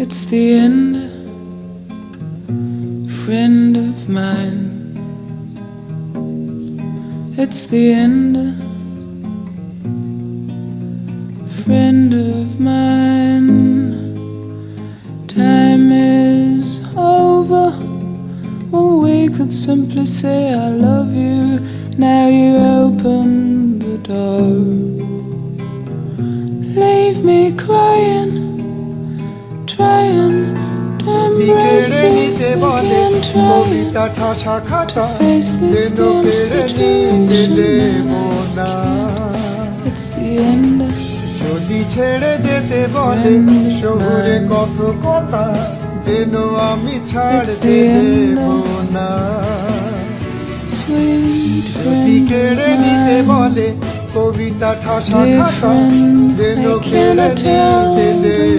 It's the end, friend of mine. It's the end, friend of mine. Time is over when we could simply say I love you. Now you open the door. Leave me crying, trying to embrace you again, trying to face this damn situation. It's the end. যদি ছেড়ে যেতে বলে শহুরে কত কথা যেন আমি ছাড়তে দেব না যদি কেড়ে নিতে বলে কবিতা ঠাসা খাতা যেন কেড়ে নিতে দেব